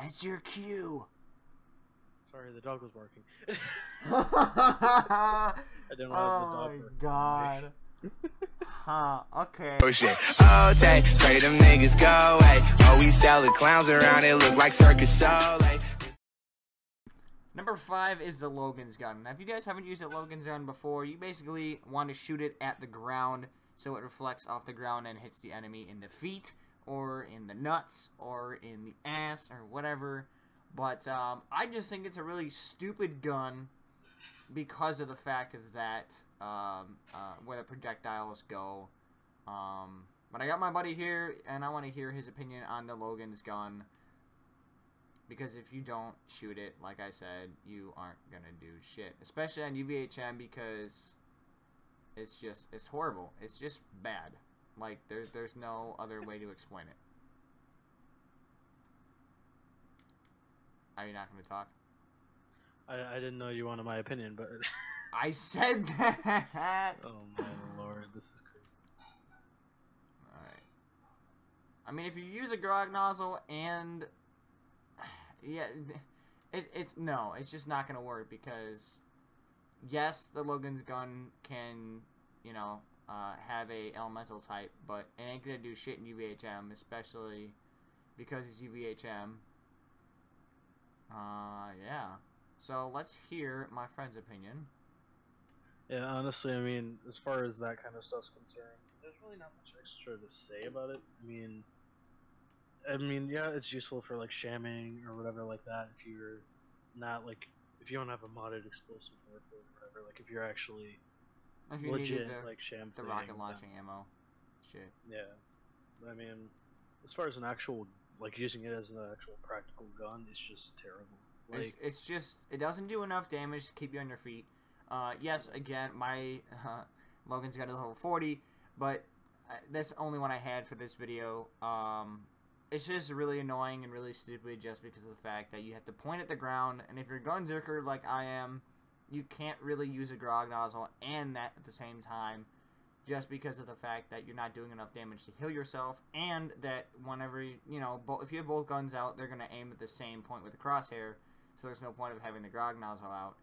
That's your cue. Sorry, the dog was barking. I didn't want the dog oh my barking. god. Huh, okay. Oh shit. Oh, take, pray them niggas go away. Oh, we selling clowns around, it look like circus show. Like. Number 5 is the Logan's gun. Now, if you guys haven't used a Logan's gun before, you basically want to shoot it at the ground so it reflects off the ground and hits the enemy in the feet, or in the nuts, or in the ass, or whatever. But I just think it's a really stupid gun because of the fact of that, where the projectiles go. But I got my buddy here, and I want to hear his opinion on the Logan's gun. Because if you don't shoot it, like I said, you aren't gonna do shit. Especially on UVHM, because it's horrible. It's just bad. Like, there's no other way to explain it. Are you not gonna talk? I didn't know you wanted my opinion, but... I said that! Oh my lord, this is crazy. Alright. I mean, if you use a grog nozzle and... Yeah, it's just not gonna work, because yes, the Logan's gun can, you know, have a elemental type, but it ain't gonna do shit in UVHM, especially because it's UVHM. Yeah. So let's hear my friend's opinion. Yeah, honestly, I mean, as far as that kind of stuff's concerned, there's really not much extra to say about it. I mean, yeah, it's useful for like shamming or whatever like that. If you're not like, if you don't have a modded explosive or whatever, like if you're actually If you legit needed like sham the rocket launching ammo, shit. Yeah, but I mean, as far as an actual like using it as an actual practical gun, it's just terrible. Like It's just, it doesn't do enough damage to keep you on your feet. Yes, again, my Logan's got a level 40, but that's the only one I had for this video. It's just really annoying and really stupid just because of the fact that you have to point at the ground, and if you're a gunzerker like I am, you can't really use a grog nozzle and that at the same time, just because of the fact that you're not doing enough damage to heal yourself, and that whenever, you know, if you have both guns out, they're going to aim at the same point with the crosshair, so there's no point of having the grog nozzle out,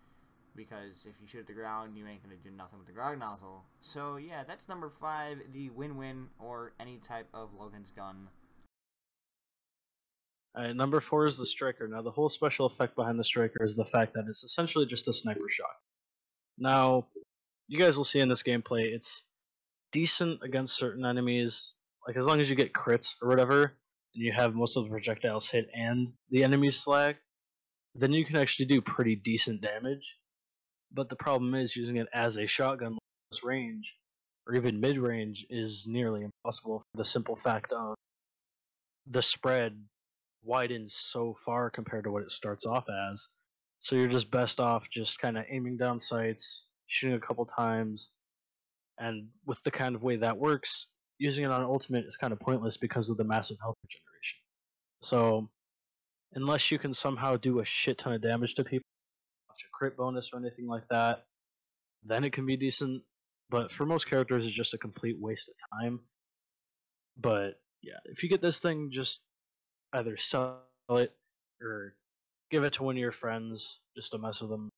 because if you shoot at the ground, you ain't going to do nothing with the grog nozzle. So yeah, that's number 5, the win-win, or any type of Logan's gun. Alright, number 4 is the Striker. Now, the whole special effect behind the Striker is the fact that it's essentially just a sniper shot. Now, you guys will see in this gameplay, it's decent against certain enemies. Like, as long as you get crits or whatever, and you have most of the projectiles hit and the enemy's slag, then you can actually do pretty decent damage. But the problem is, using it as a shotgun close range, or even mid-range, is nearly impossible for the simple fact of the spread widens so far compared to what it starts off as. So you're just best off just kind of aiming down sights, shooting a couple times, and with the kind of way that works, using it on ultimate is kind of pointless because of the massive health regeneration. So unless you can somehow do a shit ton of damage to people, a crit bonus or anything like that, then it can be decent. But for most characters, it's just a complete waste of time. But yeah, if you get this thing, just either sell it or give it to one of your friends just to mess with them,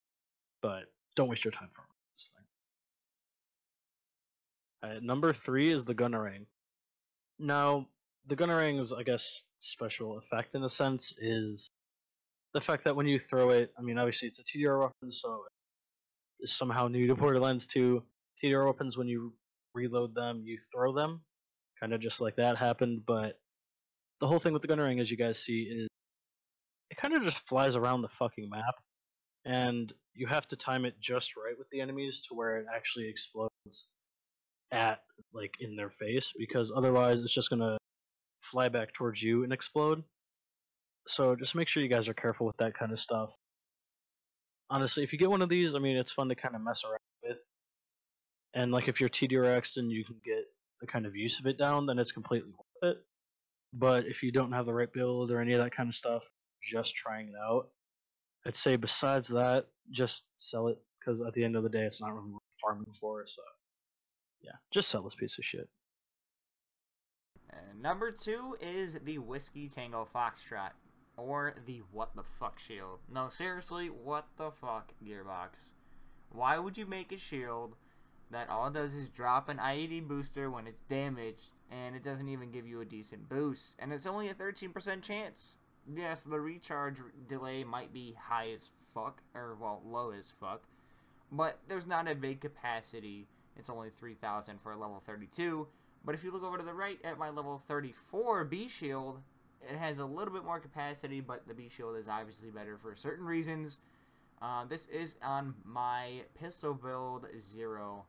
but don't waste your time for this thing. Number 3 is the Gunnerang. Now, the Gunnerang's, I guess, special effect in a sense is the fact that when you throw it, I mean, obviously it's a TDR weapon, so it's somehow new to Borderlands 2. TDR weapons, when you reload them, you throw them, kind of just like that happened, but the whole thing with the Gunnerang, as you guys see, is it kind of just flies around the fucking map, and you have to time it just right with the enemies to where it actually explodes at, like, in their face, because otherwise it's just gonna fly back towards you and explode. So just make sure you guys are careful with that kind of stuff. Honestly, if you get one of these, I mean, it's fun to kind of mess around with, and like if you're TDRX'd and you can get the kind of use of it down, then it's completely worth it. But if you don't have the right build or any of that kind of stuff, just trying it out, I'd say besides that, just sell it, because at the end of the day, it's not really worth farming for. So yeah, just sell this piece of shit. And number 2 is the Whiskey Tango Foxtrot. or the what the fuck shield. No, seriously, what the fuck, Gearbox? Why would you make a shield that all it does is drop an IED booster when it's damaged, and it doesn't even give you a decent boost, and it's only a 13% chance? Yes, the recharge delay might be high as fuck, or, well, low as fuck, but there's not a big capacity. It's only 3,000 for a level 32, but if you look over to the right at my level 34 B shield, it has a little bit more capacity, but the B shield is obviously better for certain reasons. This is on my pistol build 0.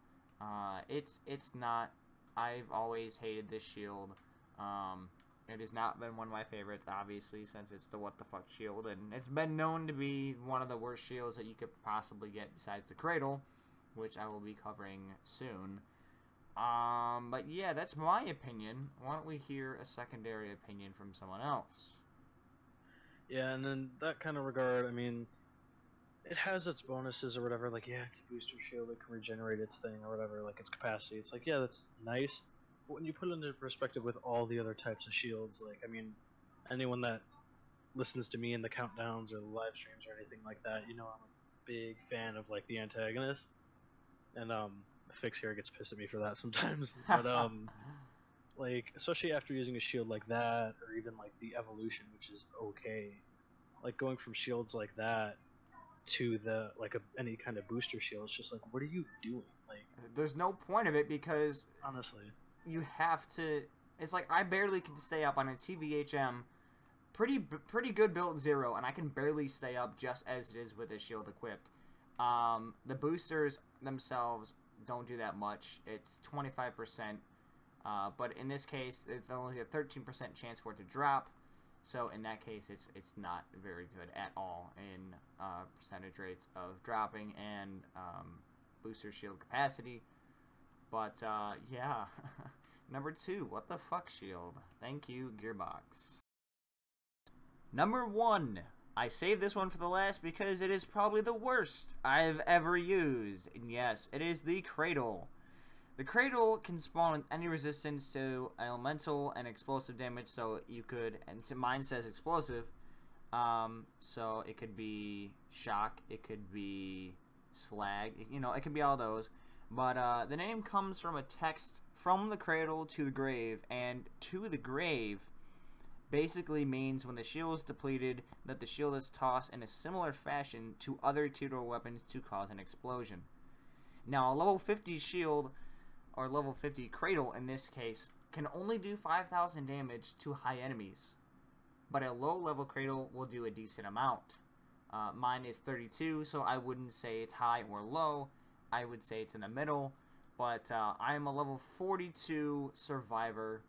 It's not. I've always hated this shield. It has not been one of my favorites, obviously, since it's the what the fuck shield, and it's been known to be one of the worst shields that you could possibly get besides the Cradle, which I will be covering soon. But yeah, that's my opinion. Why don't we hear a secondary opinion from someone else? Yeah, and in that kind of regard, I mean, it has its bonuses or whatever, like, yeah, it's a booster shield, it can regenerate its thing or whatever, like its capacity. It's like, yeah, that's nice. But when you put it into perspective with all the other types of shields, like, I mean, anyone that listens to me in the countdowns or the live streams or anything like that, you know I'm a big fan of, like, the antagonist. And, Fixx here gets pissed at me for that sometimes. But, like, especially after using a shield like that, or even, like, the evolution, which is okay, like, going from shields like that to the like any kind of booster shield, it's just like, what are you doing? Like, there's no point of it, because honestly, you have to. It's like I barely can stay up on a TVHM, pretty good build 0, and I can barely stay up just as it is with a shield equipped. The boosters themselves don't do that much. It's 25%, but in this case, it's only a 13% chance for it to drop. So in that case, it's not very good at all in percentage rates of dropping and booster shield capacity. But yeah, number 2, what the fuck shield? Thank you, Gearbox. Number 1, I saved this one for the last because it is probably the worst I've ever used. And yes, it is the Cradle. The Cradle can spawn any resistance to elemental and explosive damage, so you could, and mine says explosive, so it could be shock, it could be slag, you know, it could be all those, but the name comes from a text from the Cradle to the grave, and to the grave basically means when the shield is depleted, that the shield is tossed in a similar fashion to other tier weapons to cause an explosion. Now, a level 50 shield, or level 50 Cradle in this case, can only do 5,000 damage to high enemies, but a low level Cradle will do a decent amount. Mine is 32, so I wouldn't say it's high or low. I would say it's in the middle, but I am a level 42 survivor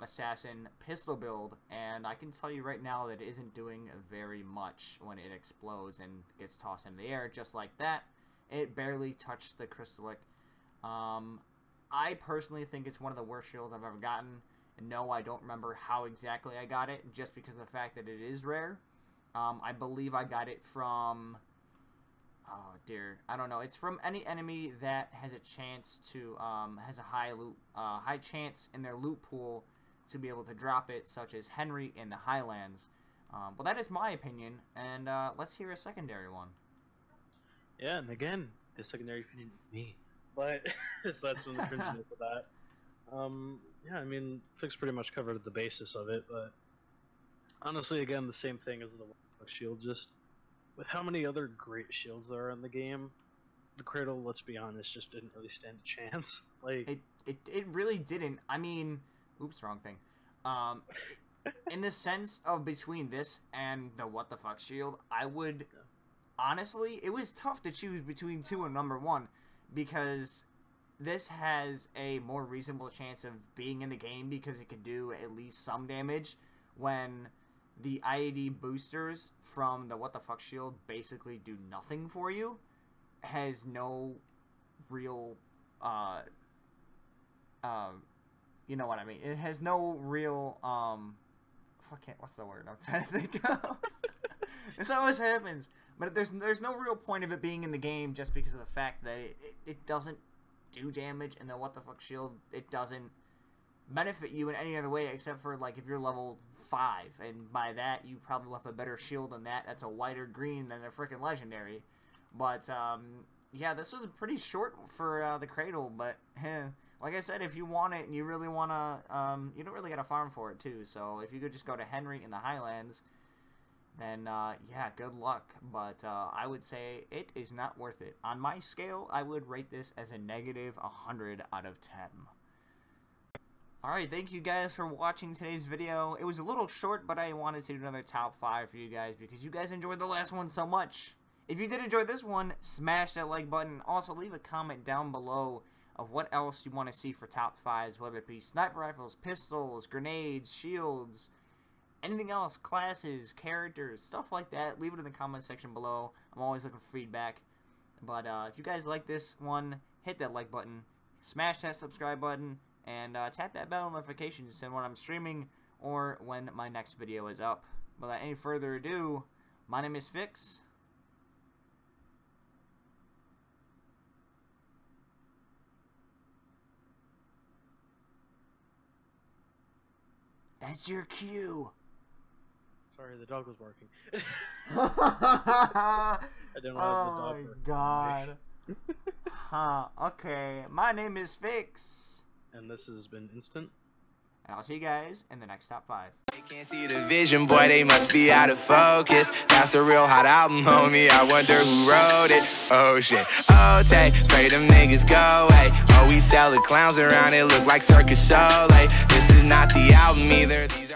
assassin pistol build, and I can tell you right now that it isn't doing very much when it explodes and gets tossed in the air. Just like that, it barely touched the crystallic. I personally think it's one of the worst shields I've ever gotten. And no, I don't remember how exactly I got it, just because of the fact that it is rare. I believe I got it from, oh dear, I don't know. It's from any enemy that has a chance to, has a high chance in their loot pool to be able to drop it, such as Henry in the Highlands. Well, that is my opinion, and let's hear a secondary one. yeah, and again, the secondary opinion is me. But so that's from the cringiness of that. Yeah, I mean, Fixx pretty much covered the basis of it, but honestly, again, the same thing as the shield. Just with how many other great shields there are in the game, the Cradle, let's be honest, just didn't really stand a chance. Like it really didn't. I mean, oops, wrong thing. In the sense of between this and the what the fuck shield, I would honestly, it was tough to choose between 2 and number 1. Because this has a more reasonable chance of being in the game because it can do at least some damage, when the IED boosters from the what the fuck shield basically do nothing for you. Has no real you know what I mean. It has no real what's the word I'm trying to think of? This always happens. But there's no real point of it being in the game, just because of the fact that it doesn't do damage, and the what the fuck shield, it doesn't benefit you in any other way except for, like, if you're level 5. And by that, you probably have a better shield than that. That's a wider green than a freaking legendary. But, yeah, this was pretty short for the Cradle, but, like I said, if you want it and you really want to, you don't really got to farm for it, too. So, if you could just go to Henry in the Highlands, then, yeah, good luck. But, I would say it is not worth it. On my scale, I would rate this as a negative 100 out of 10. Alright, thank you guys for watching today's video. It was a little short, but I wanted to do another top 5 for you guys because you guys enjoyed the last one so much. If you did enjoy this one, smash that like button. Also, leave a comment down below of what else you want to see for top 5s, whether it be sniper rifles, pistols, grenades, shields, anything else, classes, characters, stuff like that. Leave it in the comment section below. I'm always looking for feedback. But if you guys like this one, hit that like button, smash that subscribe button, and tap that bell notification to send when I'm streaming or when my next video is up. Without any further ado, my name is Fixx. That's your cue. Sorry, the dog was barking. I didn't want Oh the dog my barking. god. Huh, okay. My name is Fixx. And this has been Instant. And I'll see you guys in the next top 5. They can't see the vision, boy, they must be out of focus. That's a real hot album, homie, I wonder who wrote it. Oh shit, oh take, pray them niggas go away. Oh, we sell the clowns around, it look like circus show. Like, this is not the album either. These